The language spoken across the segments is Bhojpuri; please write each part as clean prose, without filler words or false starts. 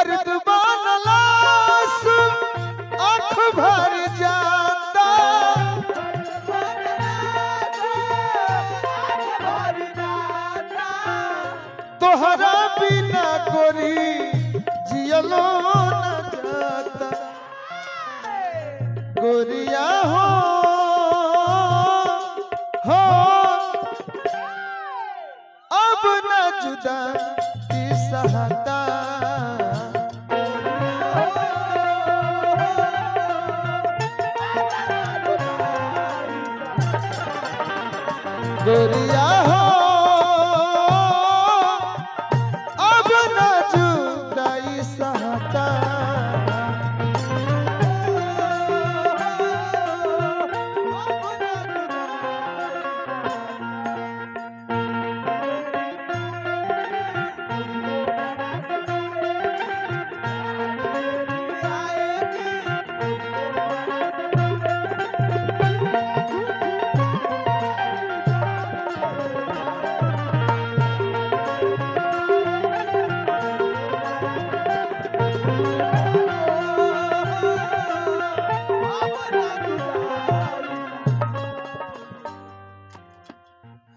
दर्द बनलास आँख भर जाता तोहरा बिना गोरी जियलो न जाता गोरिया हो अब न जुदा की सहता गोरिया हो अब न जुदाई सहता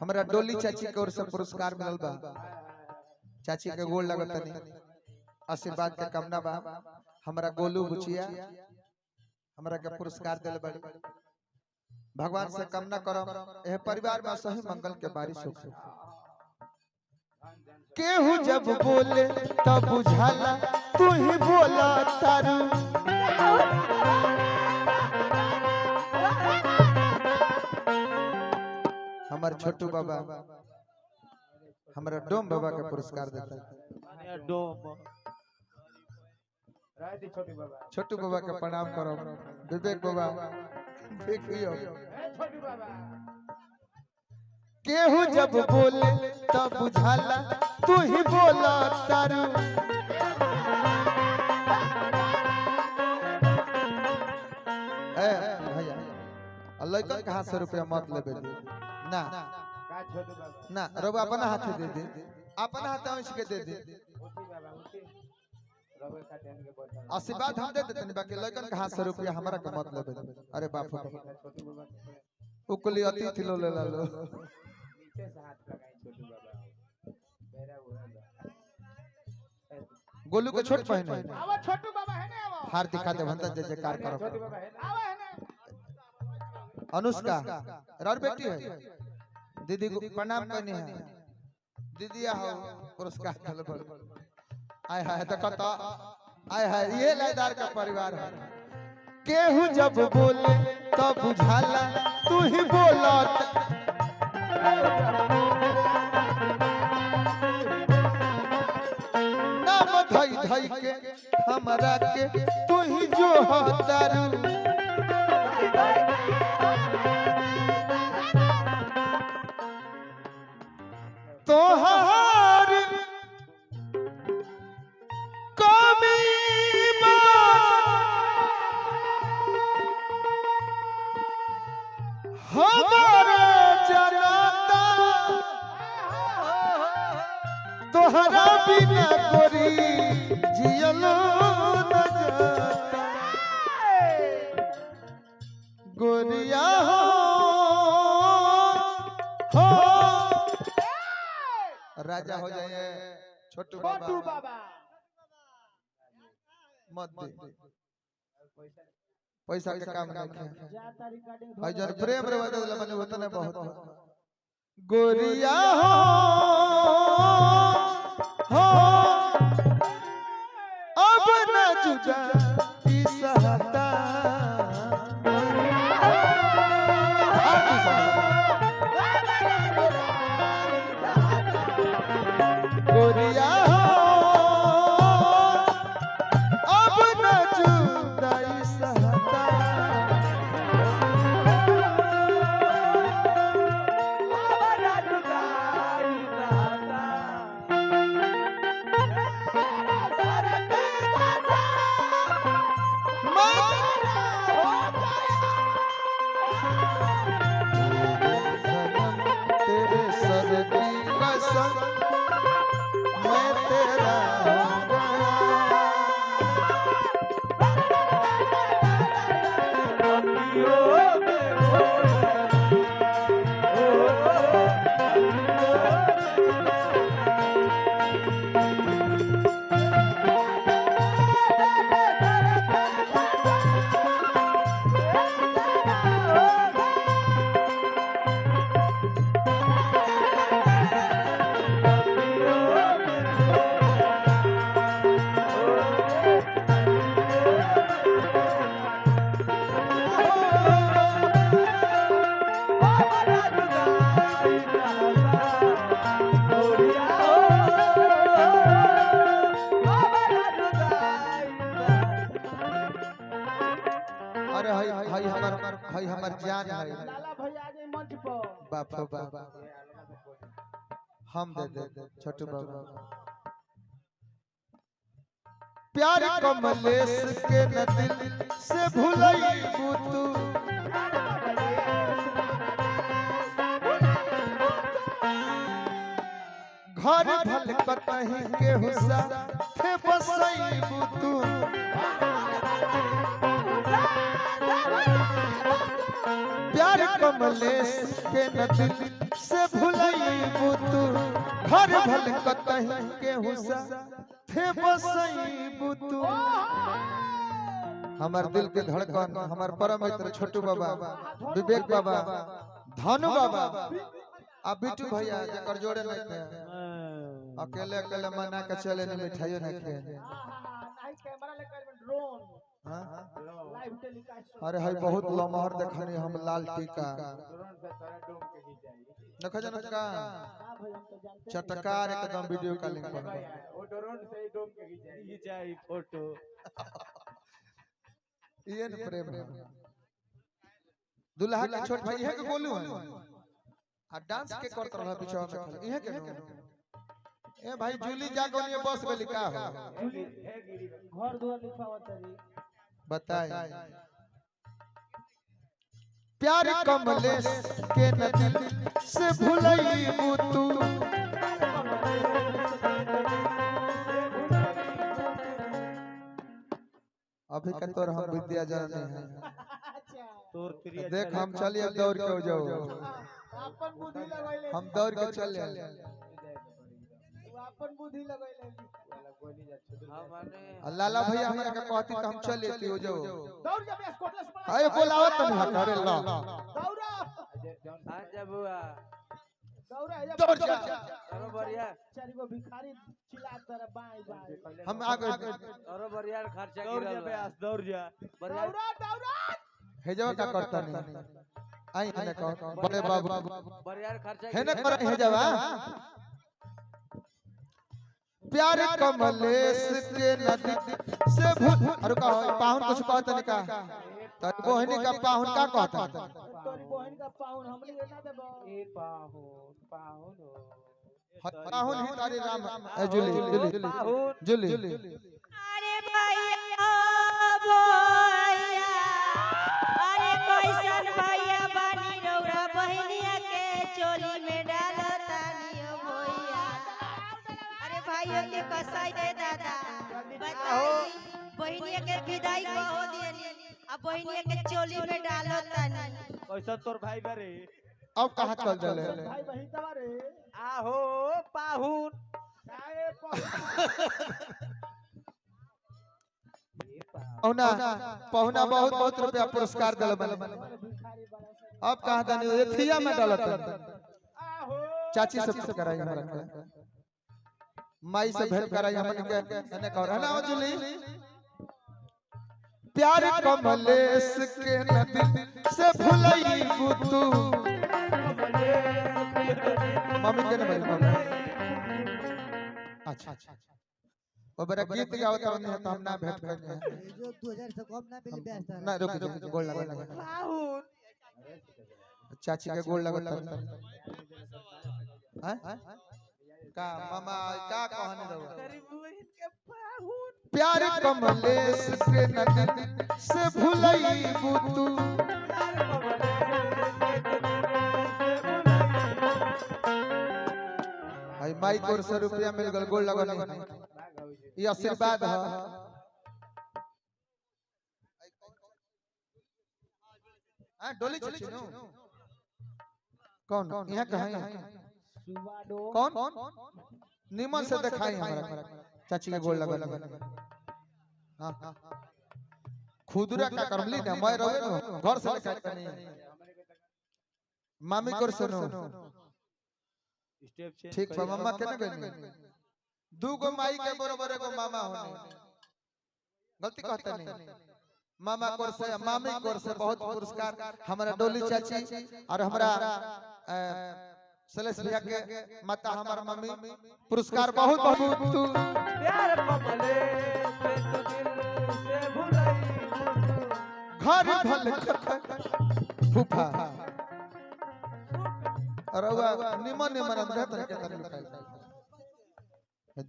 हमरा डोली चाची के ओर से पुरस्कार मिलल बा चाची के गोड़ लगत नहीं आशीर्वाद के कामना बा हमरा गोलू बुचिया हमरा के पुरस्कार देले बड़ी भगवान से कामना करम एह परिवार में सही मंगल के बारिश हो केहू जब बोले तब बुझाला तू ही बोला तारू हमार छोटू बाबा हमारा डोम बाबा का पुरस्कार देता है छोटू बाबा का प्रणाम करो विवेक बाबा देखियो केहू जब बोले तब बुझाला तू ही बोला तारू भैया अल्लाह का कहां से रुपया मत लेबे ना ना रबा अपना हाथ दे दे अपना हाथ उसके दे दे आशीर्वाद हम दे देते नहीं बाकी लगन का हाथ से रुपया हमारा का मत लेबे अरे बाप उकली अतिथि लो ले लो नीचे से हाथ लगाई छोटू बाबा मेरा वो गोलू के छोट पहने आवा छोटू बाबा है ना आवा हार दिखा दे भंता जय जयकार करो छोटू बाबा है आवा है ना अनुष्का रार बेटी है दीदी को प्रणाम करनी है दीदी आओ पुरस्कार चल बोल आय हाय देखो तो आय हाय ये लाइदार का परिवार है केहू जब बोले तो बुझाला तू ही बोला नाम धई धई के हमरा के तू ही जो हतारू तोहार कमी हमारा जनाता तोहरा बिना गोरी जियलो न जाता गोरिया हो राजा हो जाए छोटू बाबा मत दे पैसा के काम नहीं है जन प्रेम रे बदल माने होता नहीं बहुत गोरिया हो अब न जुदा की सहता गोरिया अब न जुदाई सहता अरे हाय हमर जान है लाला भैया आ गए मंच पर। बाप रे बाप हम दे छोटू बाबा प्यार कमलेश के न दिल से भूलई तू घर भल कतही के हुसा थे बसई तू प्यार कमलेश के न दिल से भूलई तू घर भल कतही के हुसा थे बसई तू हमार दिल के धड़कन हमार परम मित्र छोटू बाबा विवेक बाबा धनु बाबा आ बिट्टू भैया जकर जोड़े नहीं थे अकेले अकेले मना के चले नहीं मिठाइयो नहीं खे नहीं कैमरा लेकर ड्रोन लाइव टेलीकास्ट। अरे हाय बहुत लमहर देखनी हम लाल टीका देखो जन का चटकार एकदम वीडियो कॉलिंग पर वो ड्रोन से डोम के खिंचाई फोटो ये न प्रेम दुल्हा के छोट भाई है के बोलू आ डांस के करत रहल बिचवा में खाली इहे के ए भाई जूली जागोनी बस गली का हो घर दुआर लिखवावत तरी बताई प्यार कमलेश के न दिल से भूलई तू अभी का तोर हम विद्या जाने हैं तोर क्रिया देख हम चलिए अब दौड़ के हो जाओ अपन बुद्धि लगैले हम दौड़ के चले अपन बुद्धि लगैले लाला भैया हमरा के कहती त हम चल लेती हो जाओ दौड़ जा बेस कोटलेस पड़ा अरे बोलावत त नहीं करे ला दौड़ा आ जा बुआ दौड़ा दौड़ जा अरे बढ़िया चारी गो भिखारी चिल्ला तर बाई बाई हम आगे अरे बढ़िया खर्चा दौड़ जा बेस दौड़ जा बढ़िया दौड़ा दौड़ा हेजवा का करता नहीं आई ने कहो बड़े बाबू बढ़िया खर्चा है न कर हेजवा प्यार कमलेश के नदी से भूल अरे का पाहुन कुछ कहत नहीं का तर बहनी का पाहुन का कहता तोरी बहन का पाहुन हमनी के ना देबो ए पाहुन पाहुन ही तारे राम जुली अरे भैया भैया अरे कैसन भैया बानी रौरा बहनिया के चोली में डालो तानी ओ भैया अरे भाइयों के कसाई दे दादा बताई बहनिया के विदाई कहो दियनी अब बहनिया के चोली में डालो तानी कैसा तोर भाई बारे अब कहां चल चले भाई बहिन तबारे आहो पाहुन काए पहुना बहुत बहुत रुपया पुरस्कार दिल अब कहा दनी एथिया में डालत चाची से कराई हमरा के माई से भेंट कराई हमन के एने कर है ना जुली प्यार कमलेश के नदी से भुलई तू मम्मी के ने भाई अच्छा ओ बड़ा गीत गावत रहनी है तो हम ना भेंट करनी है जो 2000 से कम ना मिले बेस ना रुक गोल लगा चाची के गोल लगत हैं का मामा का कहने दो प्यार कमलेश के नदी से भुलई तू भाई माई को 100 रुपया मिल गल गोल लगनी ये आशीर्वाद है हां डोली चची नु कौन यहां कहां कौन निमन से दिखाई हमरा चाची के गोल लगा हां खुदरा का करमली ना मैं रहे न घर से लेके नहीं मामी कर सुनो स्टेप चेंज ठीक बा मम्मा केने गनी दू गो माई के बरोबर एगो मामा होने गलती कहता नहीं मामा कोर से मामी कोर से बहुत पुरस्कार हमारा डोली चाची और हमारा सलेश भैया के माता हमार मम्मी पुरस्कार बहुत बहुत तू प्यार कमले से तो दिल से भुलाई घर भल फूफा अरवा निमन निमन अंदर तन के तन निकाल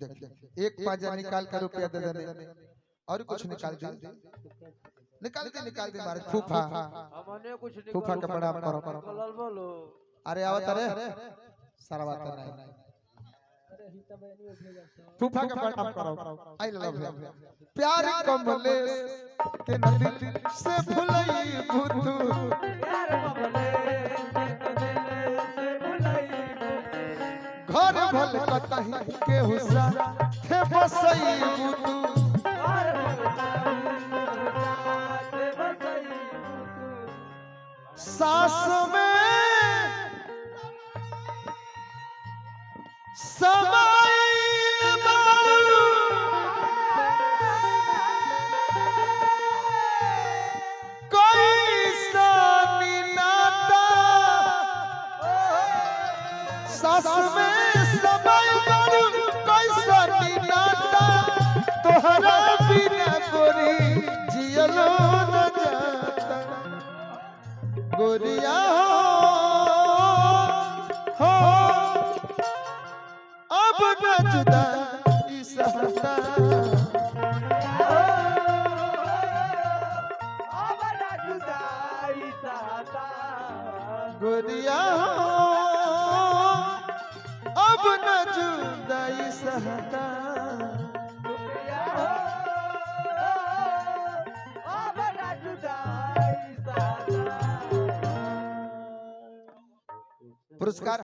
देख एक पाजा निकाल के रुपया दे दे और कुछ निकाल दे निकाल दे मारे फूफा हमने कुछ नहीं फूफा के प्रणाम करो कलल बोलो अरे आवत रे सारा बात नहीं फूफा के प्रणाम करो आई लव यू प्यार कमले के नदी से भुलई भूतू प्यार कमले से तो दिल से भुलाई घर भल कतही के हुसा थे बसई भूतू प्यार से बसई सास में समाइल बारू कोई सानी नाता सास में समाइल बारू कोई सानी नाता तोहरा बिना गोरी जियलो न जाता गोरिया हो अब न जुदा इस हफ्ता अब ना जुदाई साता गोरिया हो अब न जुदा इस हफ्ता अब ना जुदाई साता पुरस्कार